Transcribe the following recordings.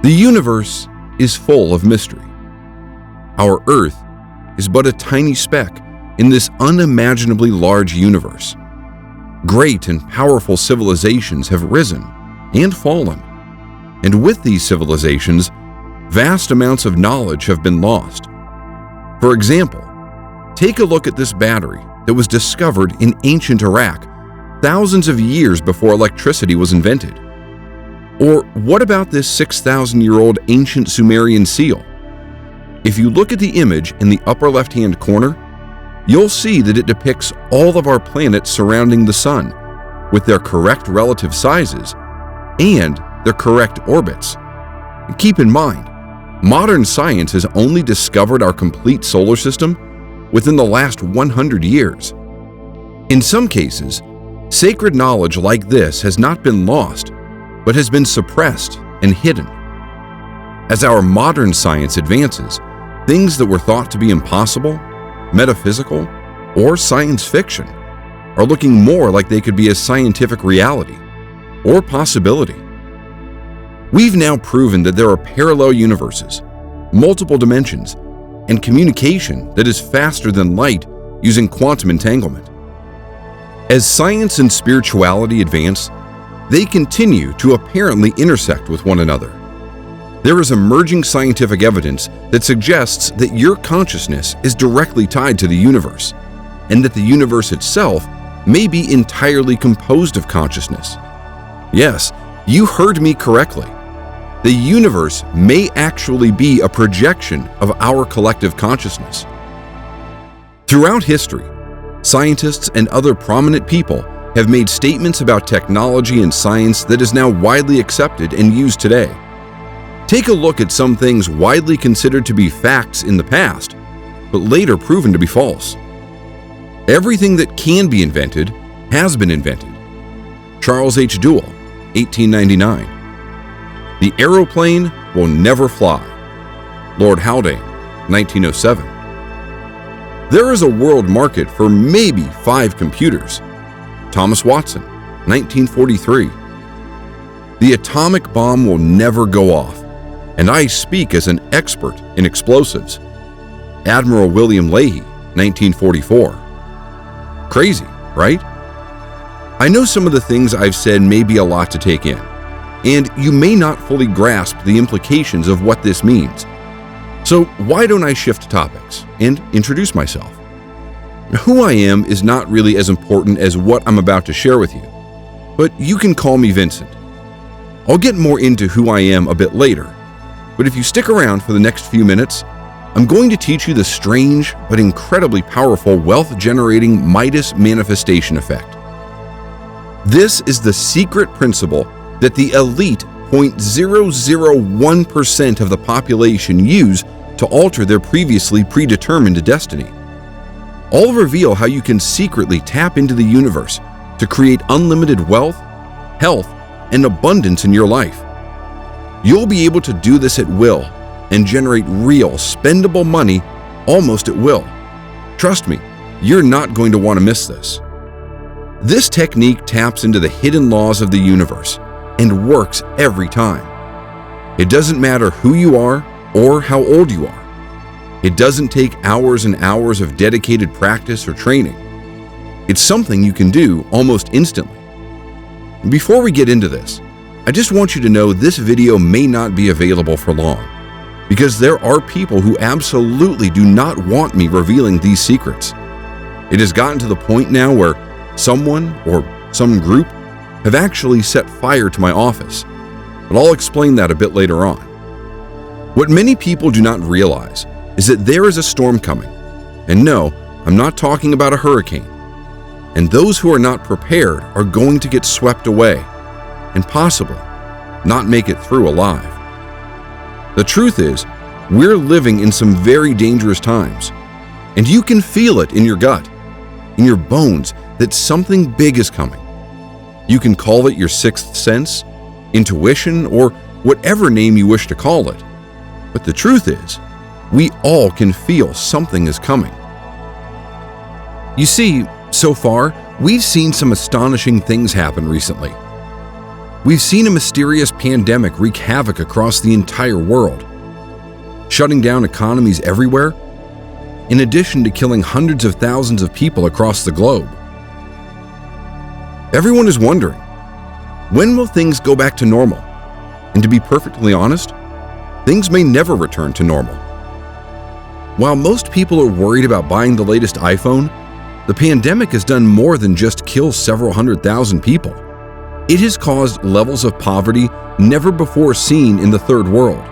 The universe is full of mystery. Our Earth is but a tiny speck in this unimaginably large universe. Great and powerful civilizations have risen and fallen, and with these civilizations, vast amounts of knowledge have been lost. For example, take a look at this battery that was discovered in ancient Iraq thousands of years before electricity was invented. Or what about this 6,000-year-old ancient Sumerian seal? If you look at the image in the upper left-hand corner, you'll see that it depicts all of our planets surrounding the Sun, with their correct relative sizes and their correct orbits. Keep in mind, modern science has only discovered our complete solar system within the last 100 years. In some cases, sacred knowledge like this has not been lost, but has been suppressed and hidden. As our modern science advances, things that were thought to be impossible, metaphysical, or science fiction are looking more like they could be a scientific reality or possibility. We've now proven that there are parallel universes, multiple dimensions, and communication that is faster than light using quantum entanglement. As science and spirituality advance, they continue to apparently intersect with one another. There is emerging scientific evidence that suggests that your consciousness is directly tied to the universe, and that the universe itself may be entirely composed of consciousness. Yes, you heard me correctly. The universe may actually be a projection of our collective consciousness. Throughout history, scientists and other prominent people have made statements about technology and science that is now widely accepted and used today. Take a look at some things widely considered to be facts in the past, but later proven to be false. Everything that can be invented has been invented. Charles H. Duell, 1899. The aeroplane will never fly. Lord Haldane, 1907. There is a world market for maybe 5 computers. Thomas Watson, 1943. The atomic bomb will never go off, and I speak as an expert in explosives. Admiral William Leahy, 1944. Crazy, right? I know some of the things I've said may be a lot to take in, and you may not fully grasp the implications of what this means. So why don't I shift topics and introduce myself? Who I am is not really as important as what I'm about to share with you, but you can call me Vincent. I'll get more into who I am a bit later, but if you stick around for the next few minutes, I'm going to teach you the strange but incredibly powerful wealth-generating Midas Manifestation effect. This is the secret principle that the elite 0.001% of the population use to alter their previously predetermined destiny. I'll reveal how you can secretly tap into the universe to create unlimited wealth, health, and abundance in your life. You'll be able to do this at will and generate real, spendable money almost at will. Trust me, you're not going to want to miss this. This technique taps into the hidden laws of the universe and works every time. It doesn't matter who you are or how old you are. It doesn't take hours and hours of dedicated practice or training. It's something you can do almost instantly. Before we get into this, I just want you to know this video may not be available for long, because there are people who absolutely do not want me revealing these secrets. It has gotten to the point now where someone or some group have actually set fire to my office, but I'll explain that a bit later on. What many people do not realize is that there is a storm coming, and no, I'm not talking about a hurricane, and those who are not prepared are going to get swept away and possibly not make it through alive. The truth is, we're living in some very dangerous times, and you can feel it in your gut, in your bones, that something big is coming. You can call it your sixth sense, intuition, or whatever name you wish to call it. But the truth is, we all can feel something is coming. You see, so far, we've seen some astonishing things happen recently. We've seen a mysterious pandemic wreak havoc across the entire world, shutting down economies everywhere, in addition to killing hundreds of thousands of people across the globe. Everyone is wondering, when will things go back to normal? And to be perfectly honest, things may never return to normal. While most people are worried about buying the latest iPhone, the pandemic has done more than just kill several 100,000 people. It has caused levels of poverty never before seen in the third world.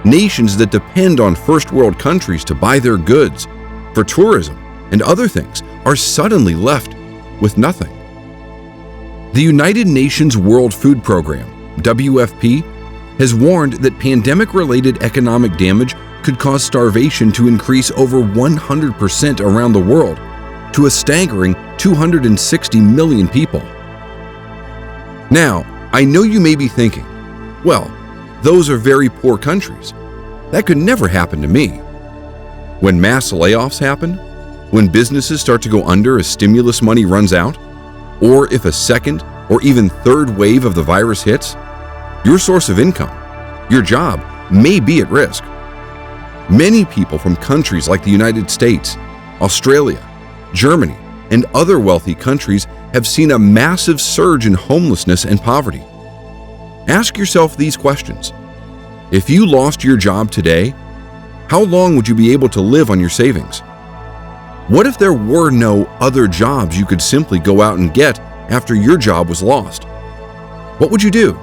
Nations that depend on first world countries to buy their goods, for tourism, and other things are suddenly left with nothing. The United Nations World Food Program, WFP, has warned that pandemic-related economic damage could cause starvation to increase over 100% around the world to a staggering 260 million people. Now, I know you may be thinking, well, those are very poor countries. That could never happen to me. When mass layoffs happen, when businesses start to go under as stimulus money runs out, or if a second or even third wave of the virus hits, your source of income, your job, may be at risk. Many people from countries like the United States, Australia, Germany, and other wealthy countries have seen a massive surge in homelessness and poverty. Ask yourself these questions. If you lost your job today, how long would you be able to live on your savings? What if there were no other jobs you could simply go out and get after your job was lost? What would you do?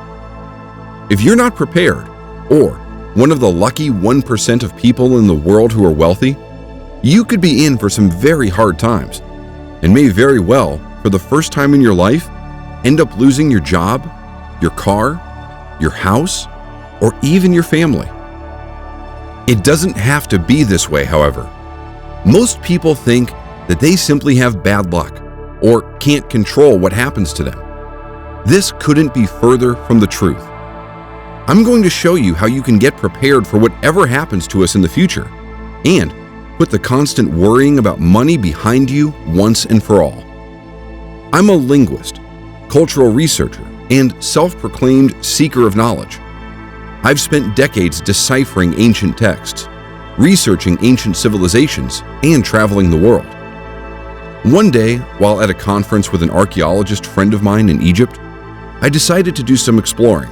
If you're not prepared, or one of the lucky 1% of people in the world who are wealthy, you could be in for some very hard times, and may very well, for the first time in your life, end up losing your job, your car, your house, or even your family. It doesn't have to be this way, however. Most people think that they simply have bad luck or can't control what happens to them. This couldn't be further from the truth. I'm going to show you how you can get prepared for whatever happens to us in the future and put the constant worrying about money behind you once and for all. I'm a linguist, cultural researcher, and self-proclaimed seeker of knowledge. I've spent decades deciphering ancient texts, researching ancient civilizations, and traveling the world. One day, while at a conference with an archaeologist friend of mine in Egypt, I decided to do some exploring.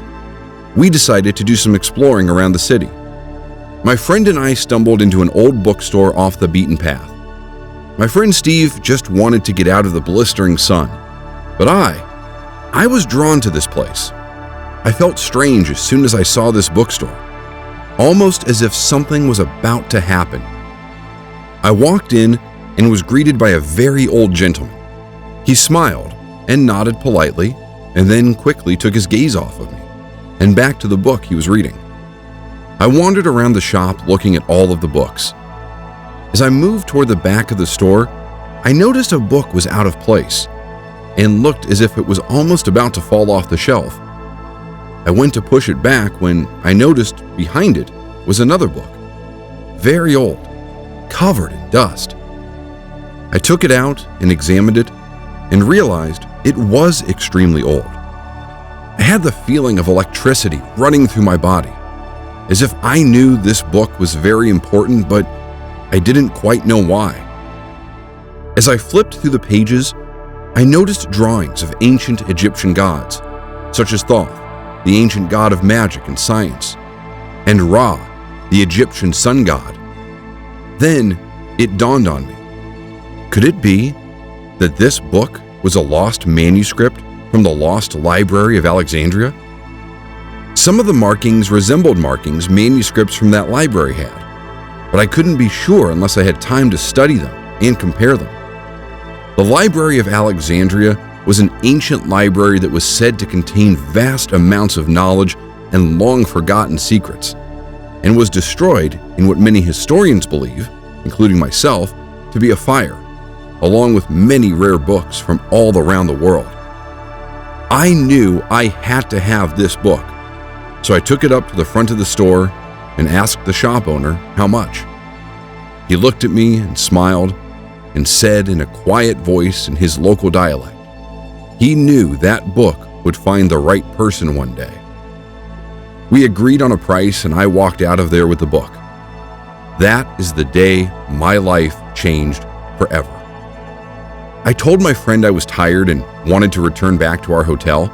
We decided to do some exploring around the city. My friend and I stumbled into an old bookstore off the beaten path. My friend Steve just wanted to get out of the blistering sun, but I was drawn to this place. I felt strange as soon as I saw this bookstore, almost as if something was about to happen. I walked in and was greeted by a very old gentleman. He smiled and nodded politely, and then quickly took his gaze off of me and back to the book he was reading. I wandered around the shop looking at all of the books. As I moved toward the back of the store, I noticed a book was out of place and looked as if it was almost about to fall off the shelf. I went to push it back when I noticed behind it was another book, very old, covered in dust. I took it out and examined it and realized it was extremely old. I had the feeling of electricity running through my body, as if I knew this book was very important, but I didn't quite know why. As I flipped through the pages, I noticed drawings of ancient Egyptian gods, such as Thoth, the ancient god of magic and science, and Ra, the Egyptian sun god. Then it dawned on me. Could it be that this book was a lost manuscript from the lost library of Alexandria? Some of the markings resembled markings manuscripts from that library had, but I couldn't be sure unless I had time to study them and compare them. The Library of Alexandria was an ancient library that was said to contain vast amounts of knowledge and long-forgotten secrets, and was destroyed in what many historians believe, including myself, to be a fire, along with many rare books from all around the world. I knew I had to have this book, so I took it up to the front of the store and asked the shop owner how much. He looked at me and smiled and said in a quiet voice in his local dialect, he knew that book would find the right person one day. We agreed on a price and I walked out of there with the book. That is the day my life changed forever. I told my friend I was tired and wanted to return back to our hotel,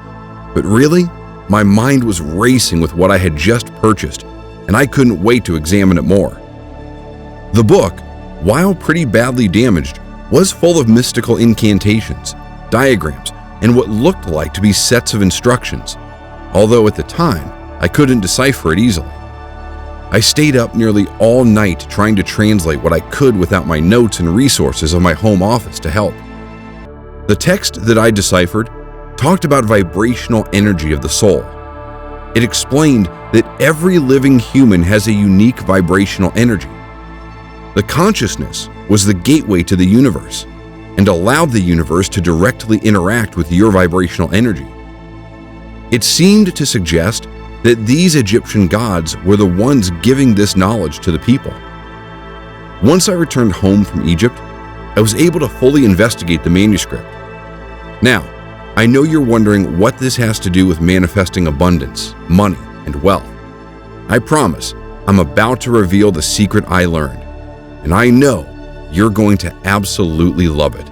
but really, my mind was racing with what I had just purchased, and I couldn't wait to examine it more. The book, while pretty badly damaged, was full of mystical incantations, diagrams, and what looked like to be sets of instructions, although at the time, I couldn't decipher it easily. I stayed up nearly all night trying to translate what I could without my notes and resources of my home office to help. The text that I deciphered talked about vibrational energy of the soul. It explained that every living human has a unique vibrational energy. The consciousness was the gateway to the universe and allowed the universe to directly interact with your vibrational energy. It seemed to suggest that these Egyptian gods were the ones giving this knowledge to the people. Once I returned home from Egypt, I was able to fully investigate the manuscript. Now, I know you're wondering what this has to do with manifesting abundance, money, and wealth. I promise, I'm about to reveal the secret I learned, and I know you're going to absolutely love it.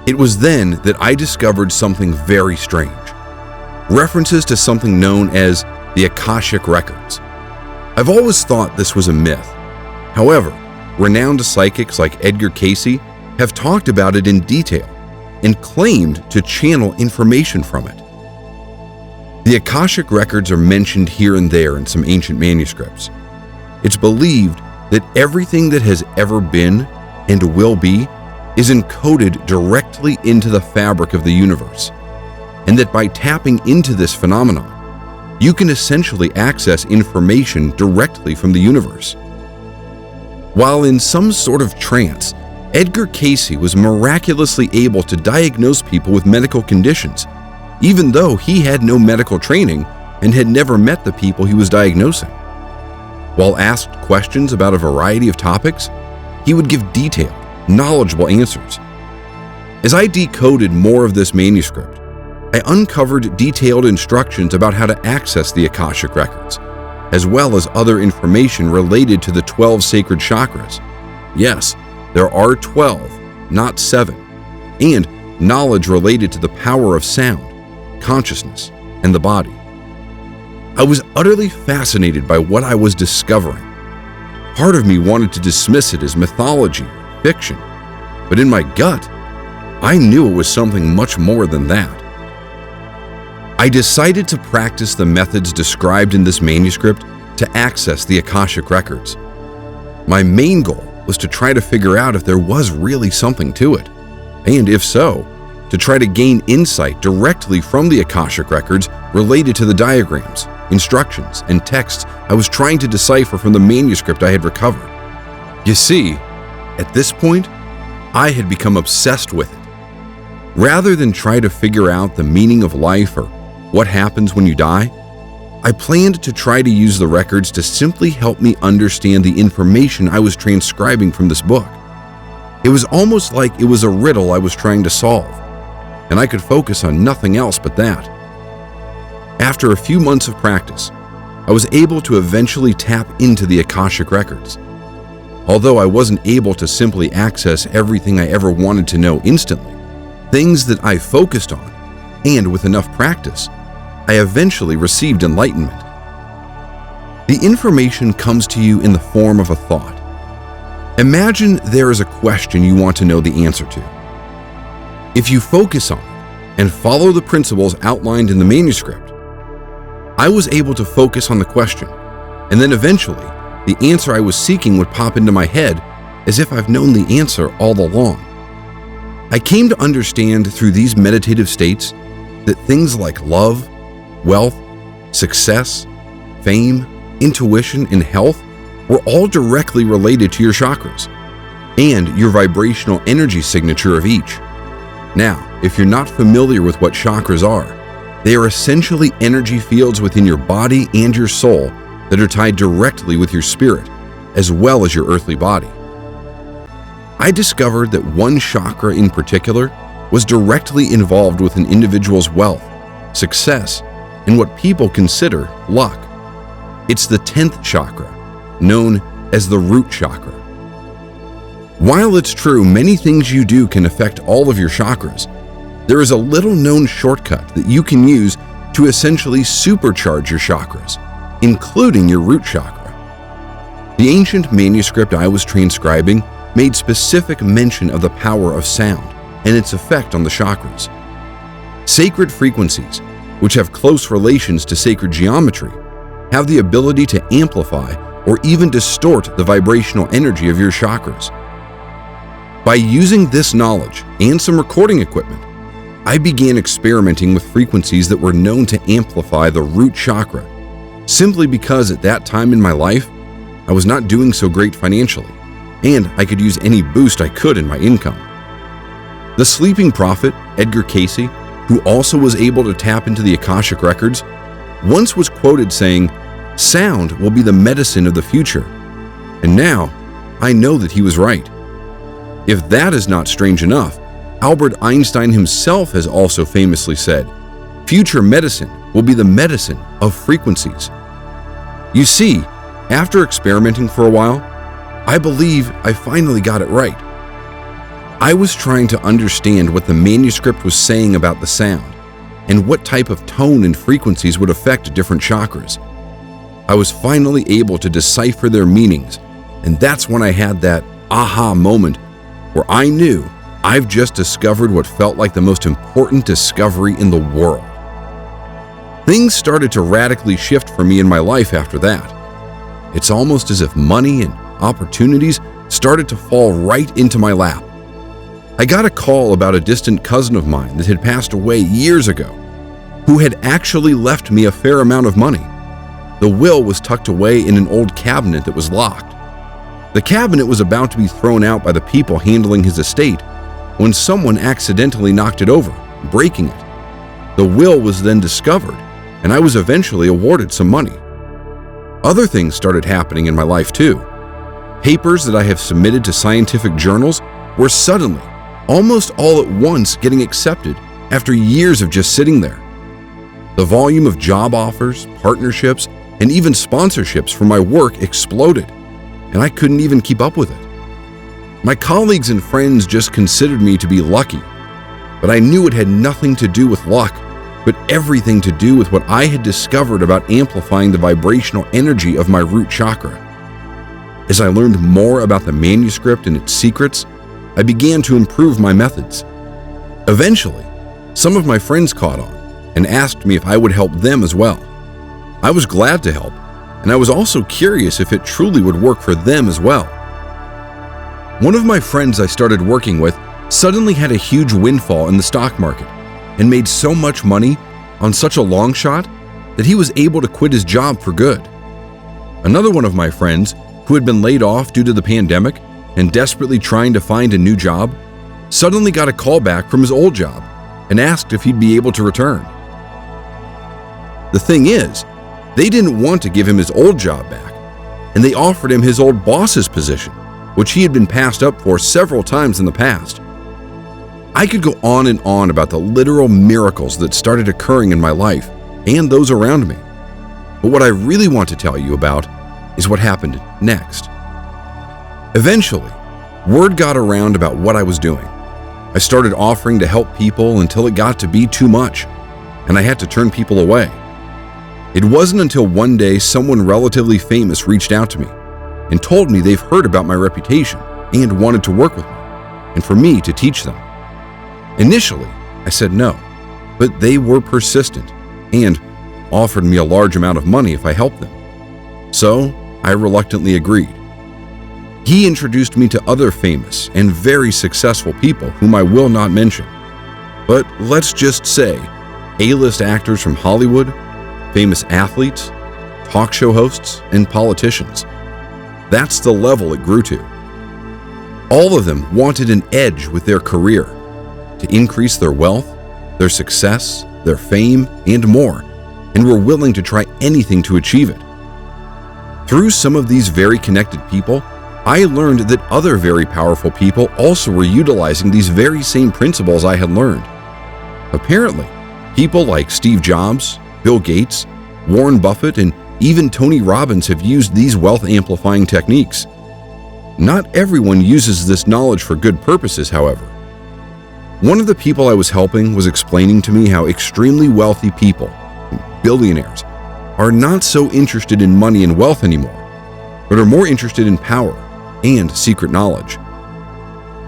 It was then that I discovered something very strange. References to something known as the Akashic Records. I've always thought this was a myth. However, renowned psychics like Edgar Cayce have talked about it in detail and claimed to channel information from it. The Akashic Records are mentioned here and there in some ancient manuscripts. It's believed that everything that has ever been and will be is encoded directly into the fabric of the universe, and that by tapping into this phenomenon, you can essentially access information directly from the universe. While in some sort of trance, Edgar Cayce was miraculously able to diagnose people with medical conditions, even though he had no medical training and had never met the people he was diagnosing. While asked questions about a variety of topics, he would give detailed, knowledgeable answers. As I decoded more of this manuscript, I uncovered detailed instructions about how to access the Akashic Records, as well as other information related to the 12 sacred chakras. Yes, there are 12, not 7, and knowledge related to the power of sound, consciousness, and the body. I was utterly fascinated by what I was discovering. Part of me wanted to dismiss it as mythology or fiction, but in my gut, I knew it was something much more than that. I decided to practice the methods described in this manuscript to access the Akashic Records. My main goal was to try to figure out if there was really something to it, and if so, to try to gain insight directly from the Akashic Records related to the diagrams, instructions, and texts I was trying to decipher from the manuscript I had recovered. You see, at this point, I had become obsessed with it. Rather than try to figure out the meaning of life or what happens when you die, I planned to try to use the records to simply help me understand the information I was transcribing from this book. It was almost like it was a riddle I was trying to solve, and I could focus on nothing else but that. After a few months of practice, I was able to eventually tap into the Akashic Records. Although I wasn't able to simply access everything I ever wanted to know instantly, things that I focused on, and with enough practice, I eventually received enlightenment. The information comes to you in the form of a thought. Imagine there is a question you want to know the answer to. If you focus on it and follow the principles outlined in the manuscript, I was able to focus on the question, and then eventually, the answer I was seeking would pop into my head as if I've known the answer all along. I came to understand through these meditative states that things like love, wealth, success, fame, intuition, and health were all directly related to your chakras and your vibrational energy signature of each. Now, if you're not familiar with what chakras are, they are essentially energy fields within your body and your soul that are tied directly with your spirit, as well as your earthly body. I discovered that one chakra in particular was directly involved with an individual's wealth, success, and what people consider luck. It's the 10th chakra, known as the root chakra. While it's true many things you do can affect all of your chakras, there is a little-known shortcut that you can use to essentially supercharge your chakras, including your root chakra. The ancient manuscript I was transcribing made specific mention of the power of sound and its effect on the chakras. Sacred frequencies, which have close relations to sacred geometry, have the ability to amplify or even distort the vibrational energy of your chakras. By using this knowledge and some recording equipment, I began experimenting with frequencies that were known to amplify the root chakra, simply because at that time in my life, I was not doing so great financially, and I could use any boost I could in my income. The sleeping prophet, Edgar Cayce, who also was able to tap into the Akashic records, once was quoted saying, "Sound will be the medicine of the future." And now, I know that he was right. If that is not strange enough, Albert Einstein himself has also famously said, "Future medicine will be the medicine of frequencies." You see, after experimenting for a while, I believe I finally got it right. I was trying to understand what the manuscript was saying about the sound and what type of tone and frequencies would affect different chakras. I was finally able to decipher their meanings, and that's when I had that aha moment where I knew I've just discovered what felt like the most important discovery in the world. Things started to radically shift for me in my life after that. It's almost as if money and opportunities started to fall right into my lap. I got a call about a distant cousin of mine that had passed away years ago, who had actually left me a fair amount of money. The will was tucked away in an old cabinet that was locked. The cabinet was about to be thrown out by the people handling his estate when someone accidentally knocked it over, breaking it. The will was then discovered, and I was eventually awarded some money. Other things started happening in my life too. Papers that I have submitted to scientific journals were suddenly, almost all at once, getting accepted after years of just sitting there. The volume of job offers, partnerships, and even sponsorships for my work exploded, and I couldn't even keep up with it. My colleagues and friends just considered me to be lucky, but I knew it had nothing to do with luck, but everything to do with what I had discovered about amplifying the vibrational energy of my root chakra. As I learned more about the manuscript and its secrets, I began to improve my methods. Eventually, some of my friends caught on and asked me if I would help them as well. I was glad to help, and I was also curious if it truly would work for them as well. One of my friends I started working with suddenly had a huge windfall in the stock market and made so much money on such a long shot that he was able to quit his job for good. Another one of my friends, who had been laid off due to the pandemic and desperately trying to find a new job, suddenly got a call back from his old job and asked if he'd be able to return. The thing is, they didn't want to give him his old job back, and they offered him his old boss's position, which he had been passed up for several times in the past. I could go on and on about the literal miracles that started occurring in my life and those around me. But what I really want to tell you about is what happened next. Eventually, word got around about what I was doing. I started offering to help people until it got to be too much, and I had to turn people away. It wasn't until one day someone relatively famous reached out to me and told me they've heard about my reputation and wanted to work with me, and for me to teach them. Initially, I said no, but they were persistent and offered me a large amount of money if I helped them. So I reluctantly agreed. He introduced me to other famous and very successful people whom I will not mention. But let's just say A-list actors from Hollywood, famous athletes, talk show hosts, and politicians. That's the level it grew to. All of them wanted an edge with their career, to increase their wealth, their success, their fame, and more, and were willing to try anything to achieve it. Through some of these very connected people, I learned that other very powerful people also were utilizing these very same principles I had learned. Apparently, people like Steve Jobs, Bill Gates, Warren Buffett, and even Tony Robbins have used these wealth-amplifying techniques. Not everyone uses this knowledge for good purposes, however. One of the people I was helping was explaining to me how extremely wealthy people, billionaires, are not so interested in money and wealth anymore, but are more interested in power and secret knowledge.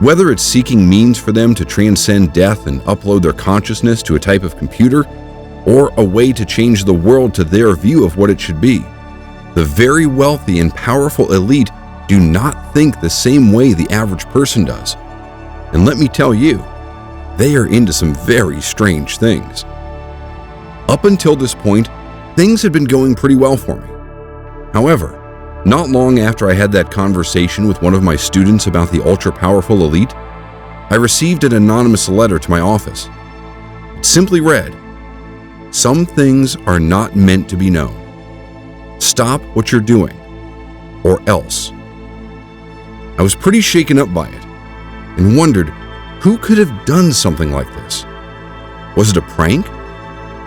Whether it's seeking means for them to transcend death and upload their consciousness to a type of computer, or a way to change the world to their view of what it should be, the very wealthy and powerful elite do not think the same way the average person does. And let me tell you, they are into some very strange things. Up until this point, things had been going pretty well for me. However, not long after I had that conversation with one of my students about the ultra-powerful elite, I received an anonymous letter to my office. It simply read, "Some things are not meant to be known. Stop what you're doing, or else." I was pretty shaken up by it and wondered who could have done something like this. Was it a prank?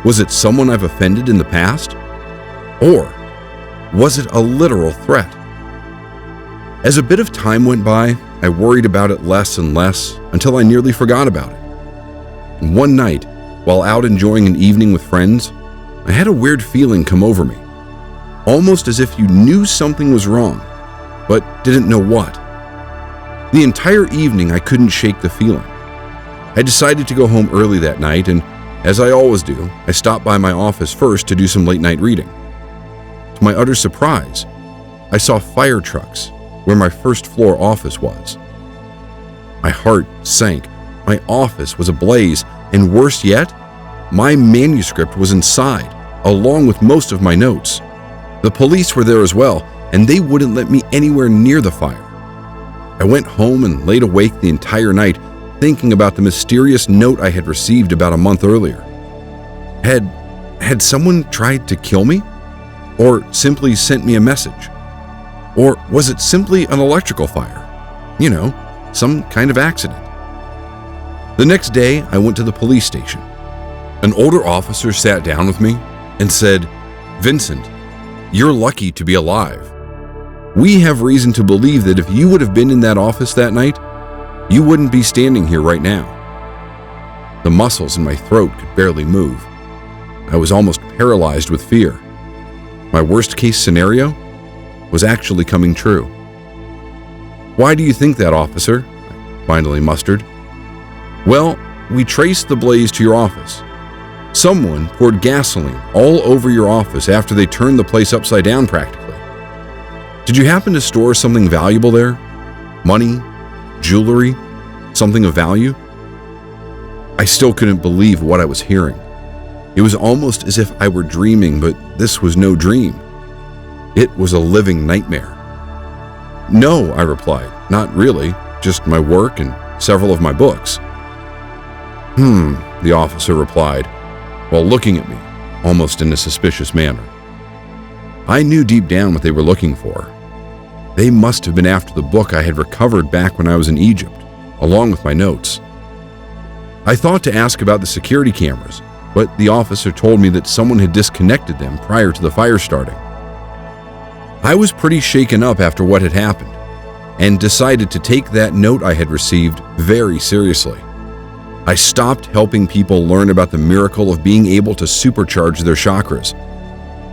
Was it someone I've offended in the past? Or was it a literal threat? As a bit of time went by, I worried about it less and less until I nearly forgot about it. And one night, while out enjoying an evening with friends, I had a weird feeling come over me, almost as if you knew something was wrong, but didn't know what. The entire evening I couldn't shake the feeling. I decided to go home early that night, and as I always do, I stopped by my office first to do some late-night reading. To my utter surprise, I saw fire trucks where my first-floor office was. My heart sank. My office was ablaze, and worse yet, my manuscript was inside, along with most of my notes. The police were there as well, and they wouldn't let me anywhere near the fire. I went home and laid awake the entire night, thinking about the mysterious note I had received about a month earlier. Had someone tried to kill me? Or simply sent me a message? Or was it simply an electrical fire? You know, some kind of accident. The next day, I went to the police station. An older officer sat down with me and said, "Vincent, you're lucky to be alive. We have reason to believe that if you would have been in that office that night, you wouldn't be standing here right now." The muscles in my throat could barely move. I was almost paralyzed with fear. My worst-case scenario was actually coming true. "Why do you think that, officer?" I finally mustered. "Well, we traced the blaze to your office. Someone poured gasoline all over your office after they turned the place upside down practically. Did you happen to store something valuable there? Money? Jewelry? Something of value?" I still couldn't believe what I was hearing. It was almost as if I were dreaming, but this was no dream. It was a living nightmare. "No," I replied, "not really, just my work and several of my books." The officer replied, while looking at me, almost in a suspicious manner. I knew deep down what they were looking for. They must have been after the book I had recovered back when I was in Egypt, along with my notes. I thought to ask about the security cameras, but the officer told me that someone had disconnected them prior to the fire starting. I was pretty shaken up after what had happened, and decided to take that note I had received very seriously. I stopped helping people learn about the miracle of being able to supercharge their chakras.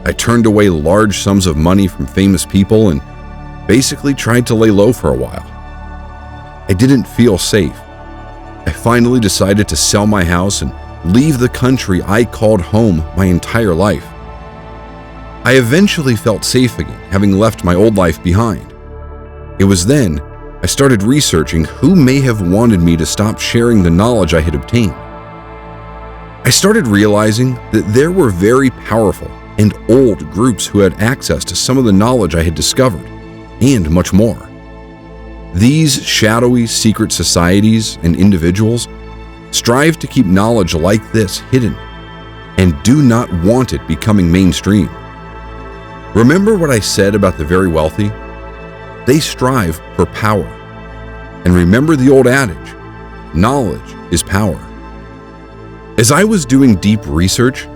I turned away large sums of money from famous people and basically tried to lay low for a while. I didn't feel safe. I finally decided to sell my house and leave the country I called home my entire life. I eventually felt safe again, having left my old life behind. It was then I started researching who may have wanted me to stop sharing the knowledge I had obtained. I started realizing that there were very powerful and old groups who had access to some of the knowledge I had discovered, and much more. These shadowy secret societies and individuals strive to keep knowledge like this hidden and do not want it becoming mainstream. Remember what I said about the very wealthy? They strive for power. And remember the old adage, knowledge is power. As I was doing deep research,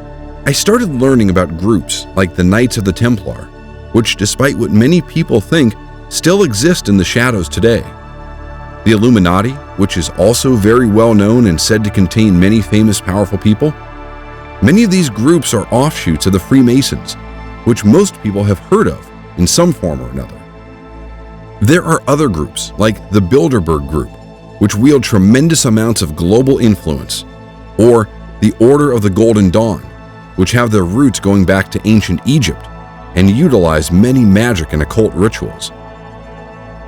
I started learning about groups like the Knights of the Templar, which, despite what many people think, still exist in the shadows today. The Illuminati, which is also very well known and said to contain many famous, powerful people. Many of these groups are offshoots of the Freemasons, which most people have heard of in some form or another. There are other groups like the Bilderberg Group, which wield tremendous amounts of global influence, or the Order of the Golden Dawn, which have their roots going back to ancient Egypt and utilize many magic and occult rituals.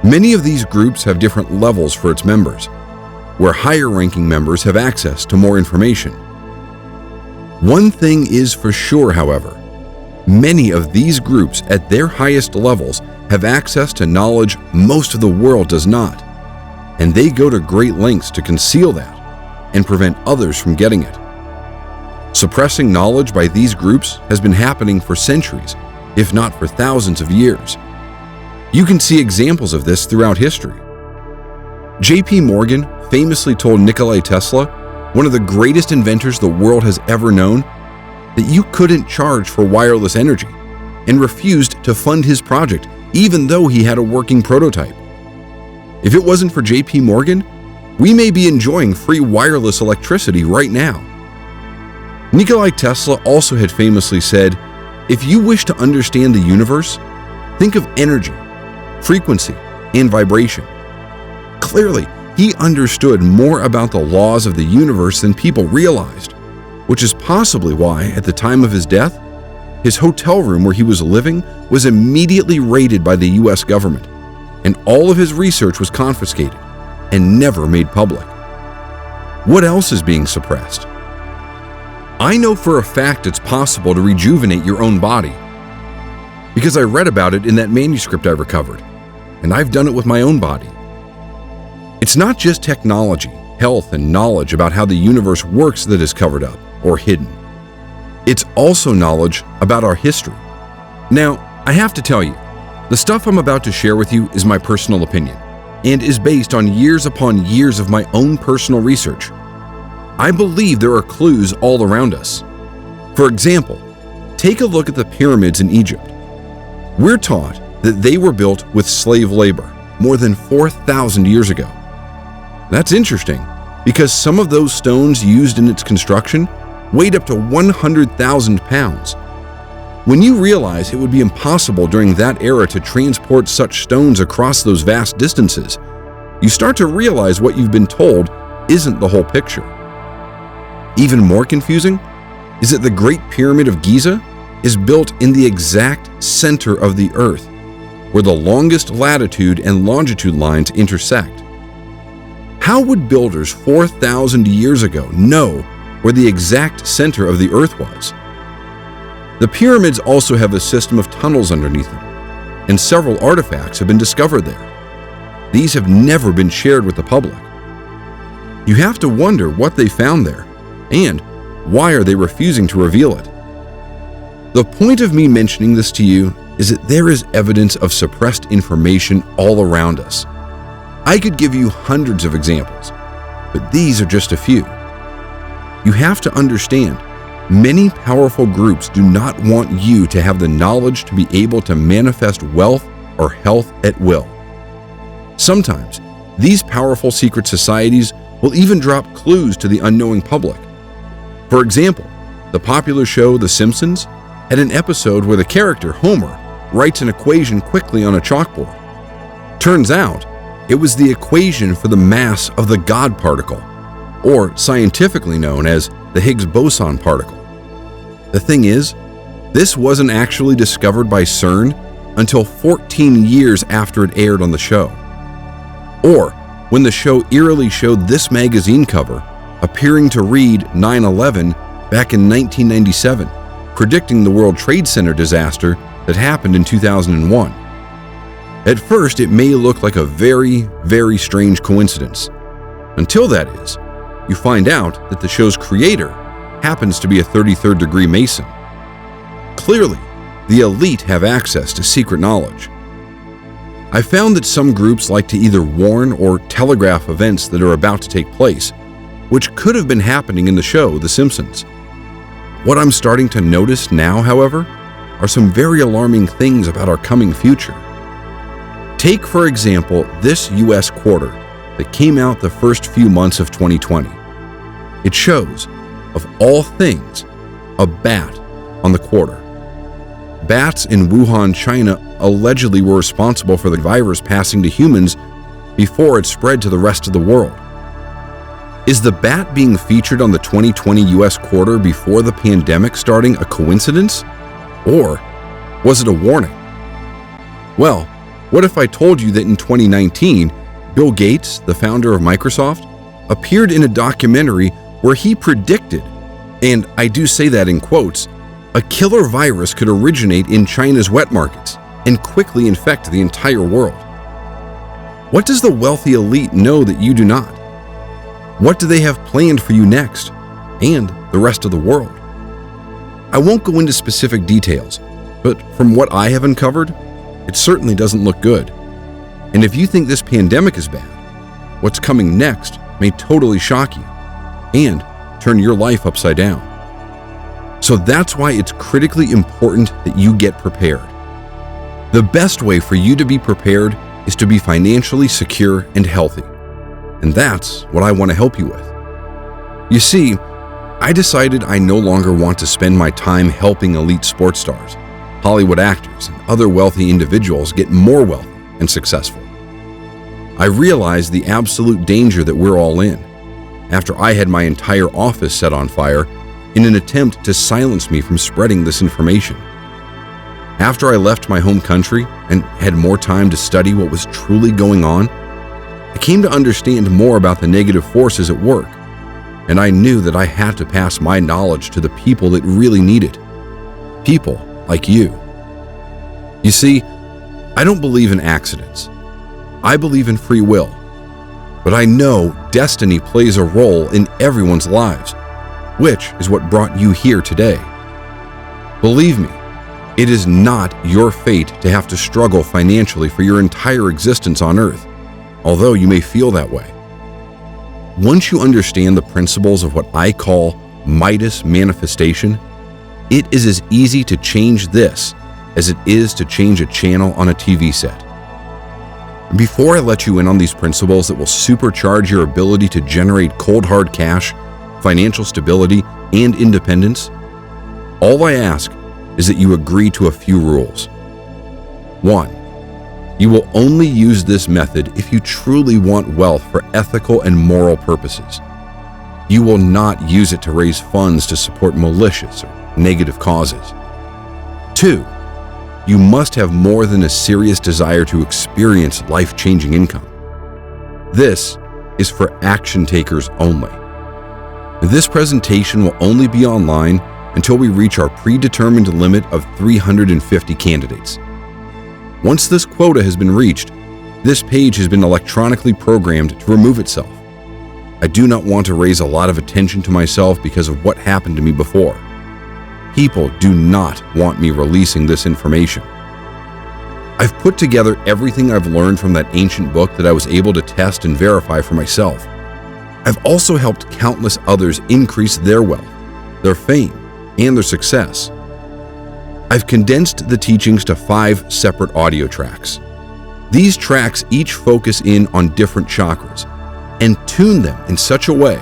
Many of these groups have different levels for its members, where higher-ranking members have access to more information. One thing is for sure, however, many of these groups at their highest levels have access to knowledge most of the world does not, and they go to great lengths to conceal that and prevent others from getting it. Suppressing knowledge by these groups has been happening for centuries, if not for thousands of years. You can see examples of this throughout history. J.P. Morgan famously told Nikola Tesla, one of the greatest inventors the world has ever known, that you couldn't charge for wireless energy, and refused to fund his project even though he had a working prototype. If it wasn't for J.P. Morgan, we may be enjoying free wireless electricity right now. Nikola Tesla also had famously said, "If you wish to understand the universe, think of energy, frequency, and vibration." Clearly, he understood more about the laws of the universe than people realized, which is possibly why, at the time of his death, his hotel room where he was living was immediately raided by the US government, and all of his research was confiscated and never made public. What else is being suppressed? I know for a fact it's possible to rejuvenate your own body, because I read about it in that manuscript I recovered, and I've done it with my own body. It's not just technology, health, and knowledge about how the universe works that is covered up or hidden. It's also knowledge about our history. Now, I have to tell you, the stuff I'm about to share with you is my personal opinion and is based on years upon years of my own personal research. I believe there are clues all around us. For example, take a look at the pyramids in Egypt. We're taught that they were built with slave labor more than 4,000 years ago. That's interesting because some of those stones used in its construction weighed up to 100,000 pounds. When you realize it would be impossible during that era to transport such stones across those vast distances, you start to realize what you've been told isn't the whole picture. Even more confusing is that the Great Pyramid of Giza is built in the exact center of the Earth, where the longest latitude and longitude lines intersect. How would builders 4,000 years ago know where the exact center of the Earth was? The pyramids also have a system of tunnels underneath them, and several artifacts have been discovered there. These have never been shared with the public. You have to wonder what they found there, and why are they refusing to reveal it? The point of me mentioning this to you is that there is evidence of suppressed information all around us. I could give you hundreds of examples, but these are just a few. You have to understand, many powerful groups do not want you to have the knowledge to be able to manifest wealth or health at will. Sometimes, these powerful secret societies will even drop clues to the unknowing public. For example, the popular show The Simpsons had an episode where the character Homer writes an equation quickly on a chalkboard. Turns out, it was the equation for the mass of the God particle, or scientifically known as the Higgs boson particle. The thing is, this wasn't actually discovered by CERN until 14 years after it aired on the show. Or when the show eerily showed this magazine cover appearing to read 9/11 back in 1997, predicting the World Trade Center disaster that happened in 2001. At first, it may look like a very, very strange coincidence. Until that is, you find out that the show's creator happens to be a 33rd degree Mason. Clearly, the elite have access to secret knowledge. I found that some groups like to either warn or telegraph events that are about to take place, which could have been happening in the show The Simpsons. What I'm starting to notice now, however, are some very alarming things about our coming future. Take, for example, this US quarter that came out the first few months of 2020. It shows, of all things, a bat on the quarter. Bats in Wuhan, China allegedly were responsible for the virus passing to humans before it spread to the rest of the world. Is the bat being featured on the 2020 US quarter before the pandemic starting a coincidence? Or was it a warning? Well, what if I told you that in 2019, Bill Gates, the founder of Microsoft, appeared in a documentary where he predicted, and I do say that in quotes, a killer virus could originate in China's wet markets and quickly infect the entire world. What does the wealthy elite know that you do not? What do they have planned for you next, and the rest of the world? I won't go into specific details, but from what I have uncovered, it certainly doesn't look good. And if you think this pandemic is bad, what's coming next may totally shock you and turn your life upside down. So that's why it's critically important that you get prepared. The best way for you to be prepared is to be financially secure and healthy. And that's what I want to help you with. You see, I decided I no longer want to spend my time helping elite sports stars, Hollywood actors, and other wealthy individuals get more wealthy and successful. I realized the absolute danger that we're all in after I had my entire office set on fire in an attempt to silence me from spreading this information. After I left my home country and had more time to study what was truly going on, I came to understand more about the negative forces at work, and I knew that I had to pass my knowledge to the people that really need it. People like you. You see, I don't believe in accidents. I believe in free will. But I know destiny plays a role in everyone's lives, which is what brought you here today. Believe me, it is not your fate to have to struggle financially for your entire existence on Earth, although you may feel that way. Once you understand the principles of what I call Midas Manifestation, it is as easy to change this as it is to change a channel on a TV set. Before I let you in on these principles that will supercharge your ability to generate cold hard cash, financial stability, and independence, all I ask is that you agree to a few rules. 1. You will only use this method if you truly want wealth for ethical and moral purposes. You will not use it to raise funds to support malicious or negative causes. 2. You must have more than a serious desire to experience life-changing income. This is for action takers only. This presentation will only be online until we reach our predetermined limit of 350 candidates. Once this quota has been reached, this page has been electronically programmed to remove itself. I do not want to raise a lot of attention to myself because of what happened to me before. People do not want me releasing this information. I've put together everything I've learned from that ancient book that I was able to test and verify for myself. I've also helped countless others increase their wealth, their fame, and their success. I've condensed the teachings to 5 separate audio tracks. These tracks each focus in on different chakras and tune them in such a way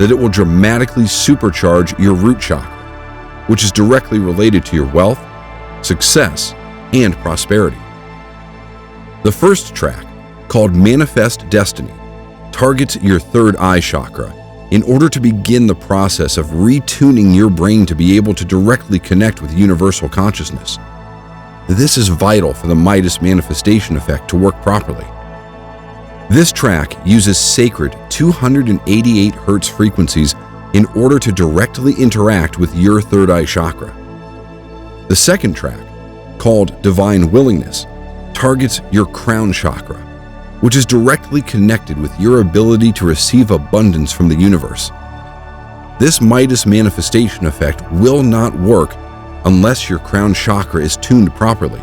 that it will dramatically supercharge your root chakra, which is directly related to your wealth, success, and prosperity. The first track, called Manifest Destiny, targets your third eye chakra in order to begin the process of retuning your brain to be able to directly connect with universal consciousness. This is vital for the Midas Manifestation effect to work properly. This track uses sacred 288 Hz frequencies in order to directly interact with your third eye chakra. The second track, called Divine Willingness, targets your crown chakra, which is directly connected with your ability to receive abundance from the universe. This Midas Manifestation effect will not work unless your crown chakra is tuned properly.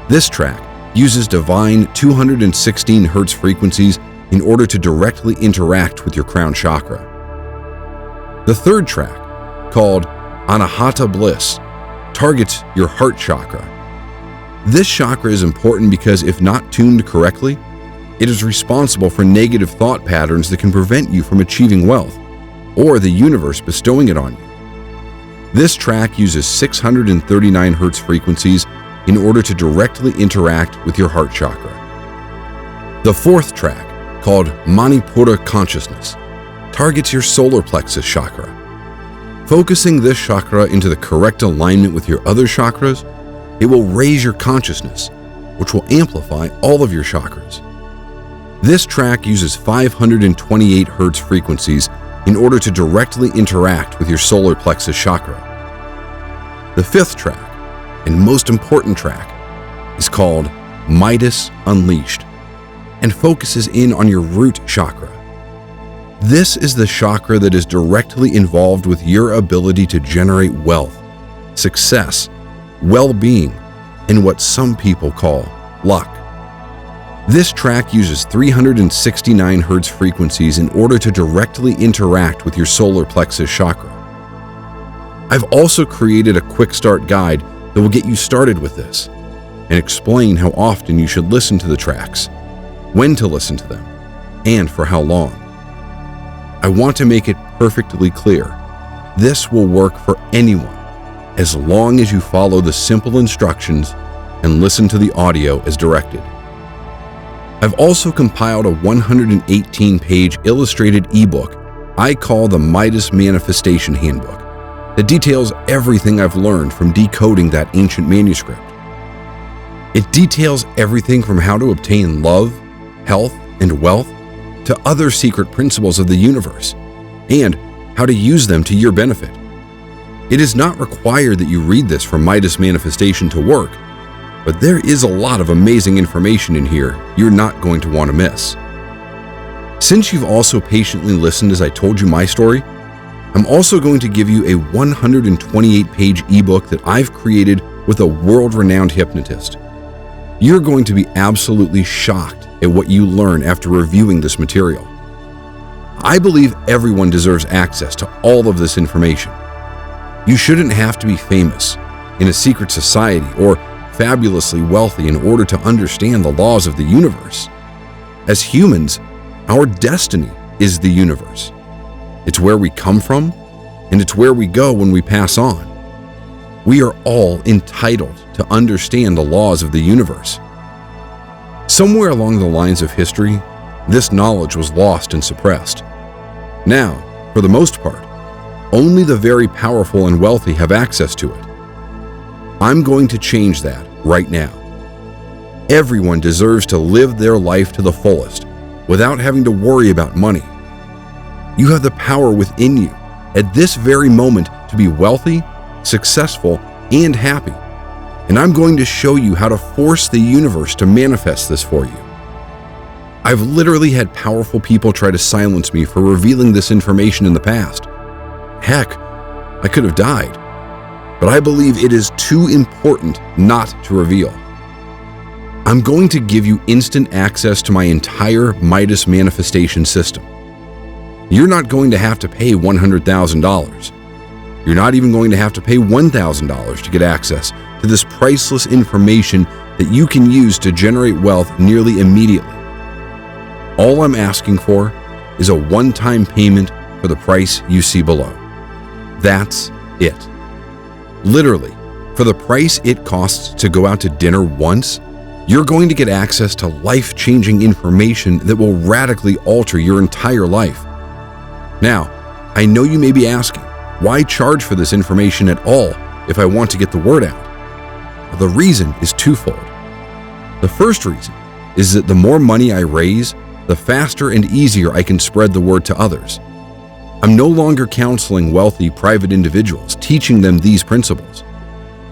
This track uses divine 216 Hz frequencies in order to directly interact with your crown chakra. The third track, called Anahata Bliss, targets your heart chakra. This chakra is important because if not tuned correctly, it is responsible for negative thought patterns that can prevent you from achieving wealth, or the universe bestowing it on you. This track uses 639 Hz frequencies in order to directly interact with your heart chakra. The fourth track, called Manipura Consciousness, targets your solar plexus chakra. Focusing this chakra into the correct alignment with your other chakras, it will raise your consciousness, which will amplify all of your chakras. This track uses 528 Hz frequencies in order to directly interact with your solar plexus chakra. The fifth track, and most important track, is called Midas Unleashed and focuses in on your root chakra. This is the chakra that is directly involved with your ability to generate wealth, success, well-being, and what some people call luck. This track uses 369 Hz frequencies in order to directly interact with your solar plexus chakra. I've also created a quick start guide that will get you started with this and explain how often you should listen to the tracks, when to listen to them, and for how long. I want to make it perfectly clear. This will work for anyone as long as you follow the simple instructions and listen to the audio as directed. I've also compiled a 118-page illustrated ebook I call the Midas Manifestation Handbook that details everything I've learned from decoding that ancient manuscript. It details everything from how to obtain love, health, and wealth to other secret principles of the universe and how to use them to your benefit. It is not required that you read this for Midas Manifestation to work, but there is a lot of amazing information in here you're not going to want to miss. Since you've also patiently listened as I told you my story, I'm also going to give you a 128-page ebook that I've created with a world-renowned hypnotist. You're going to be absolutely shocked at what you learn after reviewing this material. I believe everyone deserves access to all of this information. You shouldn't have to be famous, in a secret society, or fabulously wealthy in order to understand the laws of the universe. As humans, our destiny is the universe. It's where we come from, and it's where we go when we pass on. We are all entitled to understand the laws of the universe. Somewhere along the lines of history, this knowledge was lost and suppressed. Now, for the most part, only the very powerful and wealthy have access to it. I'm going to change that right now. Everyone deserves to live their life to the fullest without having to worry about money. You have the power within you at this very moment to be wealthy, successful, and happy. And I'm going to show you how to force the universe to manifest this for you. I've literally had powerful people try to silence me for revealing this information in the past. Heck, I could have died. But I believe it is too important not to reveal. I'm going to give you instant access to my entire Midas Manifestation system. You're not going to have to pay $100,000. You're not even going to have to pay $1,000 to get access to this priceless information that you can use to generate wealth nearly immediately. All I'm asking for is a one-time payment for the price you see below. That's it. Literally, for the price it costs to go out to dinner once, you're going to get access to life-changing information that will radically alter your entire life. Now, I know you may be asking, why charge for this information at all if I want to get the word out? Well, the reason is twofold. The first reason is that the more money I raise, the faster and easier I can spread the word to others. I'm no longer counseling wealthy private individuals, teaching them these principles.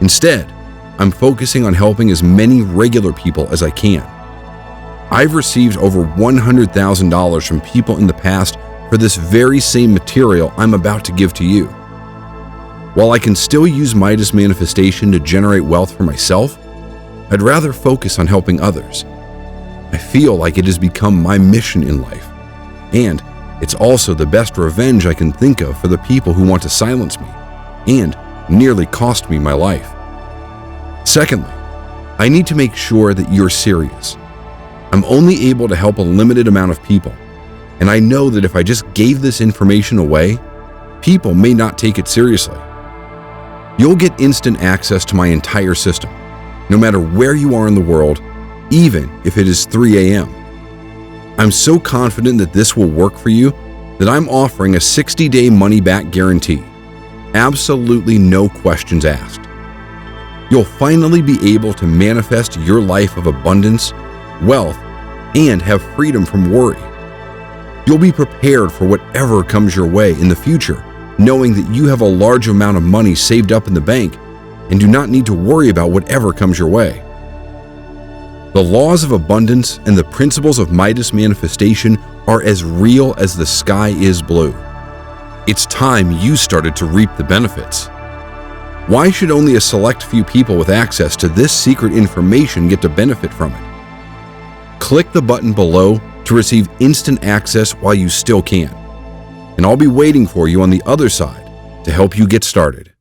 Instead, I'm focusing on helping as many regular people as I can. I've received over $100,000 from people in the past for this very same material I'm about to give to you. While I can still use Midas Manifestation to generate wealth for myself, I'd rather focus on helping others. I feel like it has become my mission in life, and it's also the best revenge I can think of for the people who want to silence me and nearly cost me my life. Secondly, I need to make sure that you're serious. I'm only able to help a limited amount of people, and I know that if I just gave this information away, people may not take it seriously. You'll get instant access to my entire system, no matter where you are in the world, even if it is 3 a.m. I'm so confident that this will work for you that I'm offering a 60-day money-back guarantee. Absolutely no questions asked. You'll finally be able to manifest your life of abundance, wealth, and have freedom from worry. You'll be prepared for whatever comes your way in the future, knowing that you have a large amount of money saved up in the bank and do not need to worry about whatever comes your way. The laws of abundance and the principles of Midas Manifestation are as real as the sky is blue. It's time you started to reap the benefits. Why should only a select few people with access to this secret information get to benefit from it? Click the button below to receive instant access while you still can, and I'll be waiting for you on the other side to help you get started.